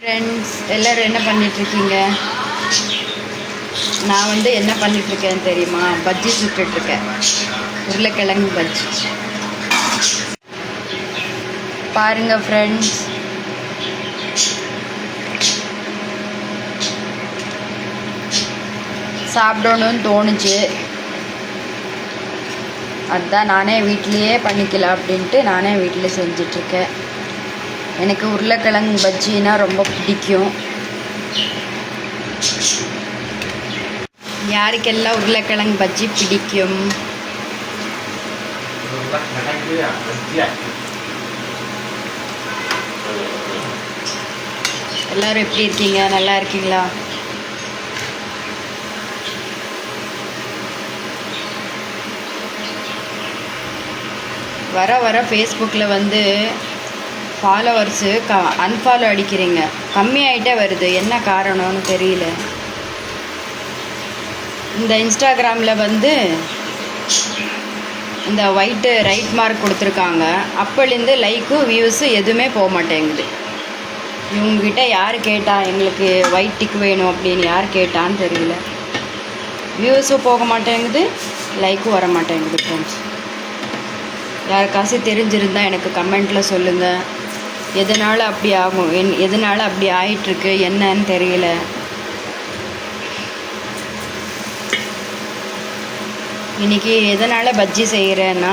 Friends எல்லோரும் என்ன பண்ணிகிட்ருக்கீங்க? நான் என்ன பண்ணிகிட்ருக்கேன்னு தெரியுமா? பஜ்ஜி சுட்டுட்ருக்கேன். உருளைக்கிழங்கு பஜ்ஜி பாருங்கள் ஃப்ரெண்ட்ஸ். சாப்பிடணும்னு தோணுச்சு, அதுதான் நானே வீட்லேயே பண்ணிக்கலாம் அப்படின்ட்டு நானே வீட்டில் செஞ்சிட்ருக்கேன். எனக்கு உருளைக்கிழங்கு பஜ்ஜின்னா ரொம்ப பிடிக்கும். யாருக்கெல்லாம் உருளைக்கிழங்கு பஜ்ஜி பிடிக்கும்? எல்லோரும் எப்படி இருக்கீங்க? நல்லா இருக்கீங்களா? வர ஃபேஸ்புக்கில் ஃபாலோவர்ஸு அன்ஃபாலோ அடிக்கிறீங்க, கம்மியாகிட்டே வருது. என்ன காரணம்னு தெரியல. இந்த இன்ஸ்டாகிராமில் இந்த ஒயிட்டு ரைட் மார்க் கொடுத்துருக்காங்க. அப்போலேருந்து லைக்கு வியூஸு எதுவுமே போக மாட்டேங்குது. இவங்ககிட்ட யார் கேட்டா எங்களுக்கு ஒயிட் டிக் வேணும் அப்படின்னு யார் கேட்டான்னு தெரியல. வியூஸும் போக மாட்டேங்குது, லைக்கும் வர மாட்டேங்குது. ஃப்ரெண்ட்ஸ், யாருக்காச்சும் தெரிஞ்சிருந்தால் எனக்கு கமெண்ட்டில் சொல்லுங்கள். எதனால் அப்படி ஆகும், எதனால் அப்படி ஆயிட்டுருக்கு, என்னன்னு தெரியல. இன்றைக்கி எதனால் பஜ்ஜி செய்கிறேன்னா,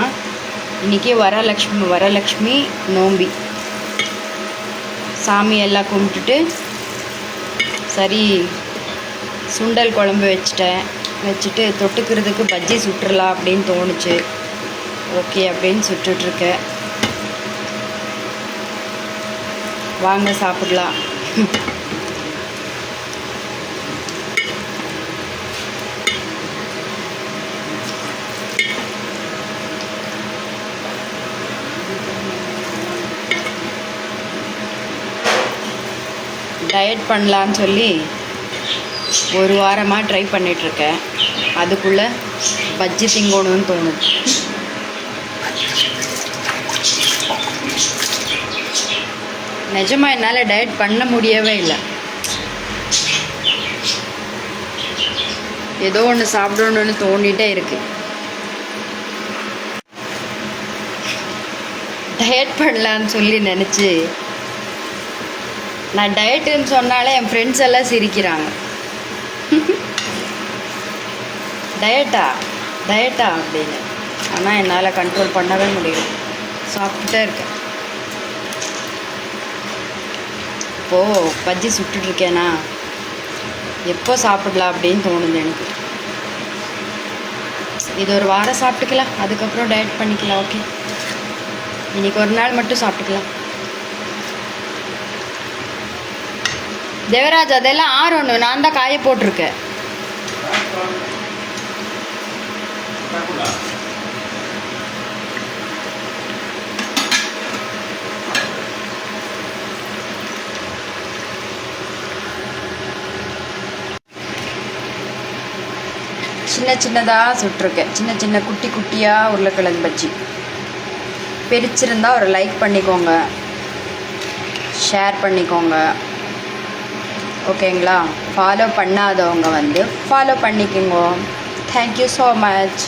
இன்றைக்கி வரலக்ஷ்மி நோம்பி. சாமியெல்லாம் கும்பிட்டுட்டு சரி சுண்டல் குழம்பு வச்சுட்டு தொட்டுக்கிறதுக்கு பஜ்ஜி சுட்டுறலாம் அப்படின்னு தோணுச்சு. ஓகே அப்படின்னு சுட்டுட்ருக்கேன். வாங்க சாப்பிடலாம். டயட் பண்ணலான்னு சொல்லி ஒரு வாரமாக ட்ரை பண்ணிகிட்ருக்கேன். அதுக்குள்ளே பஜ்ஜி திங்கணும்னு தோணுது. நிஜமாக என்னால் டயட் பண்ண முடியவே இல்லை. ஏதோ ஒன்று சாப்பிடணுன்னு தோண்டிகிட்டே இருக்குது. டயட் பண்ணலான்னு சொல்லி நினச்சி நான் டயட்டுன்னு சொன்னாலே என் ஃப்ரெண்ட்ஸ் எல்லாம் சிரிக்கிறாங்க. டயட்டா அப்படின்னு. ஆனால் என்னால் கண்ட்ரோல் பண்ணவே முடியல. சாப்பிட்டுட்டே இருக்கேன். இப்போது பஜ்ஜி சுட்டுட்ருக்கேனா, எப்போ சாப்பிடலாம் அப்படின்னு தோணுது எனக்கு. இது ஒரு வாரம் சாப்பிட்டுக்கலாம், அதுக்கப்புறம் டயட் பண்ணிக்கலாம். ஓகே, இன்றைக்கி ஒரு நாள் மட்டும் சாப்பிட்டுக்கலாம். தேவராஜ், அதெல்லாம் ஆறணும். நான் தான் காய போட்டிருக்கேன். சின்னதாக சுட்டிருக்கேன். சின்ன குட்டியாக உருளைக்கிழங்கு பஜ்ஜி. பிரிச்சிருந்தால் ஒரு லைக் பண்ணிக்கோங்க, ஷேர் பண்ணிக்கோங்க. ஓகேங்களா? ஃபாலோ பண்ணாதவங்க ஃபாலோ பண்ணிக்கோங்க. Thank you so much.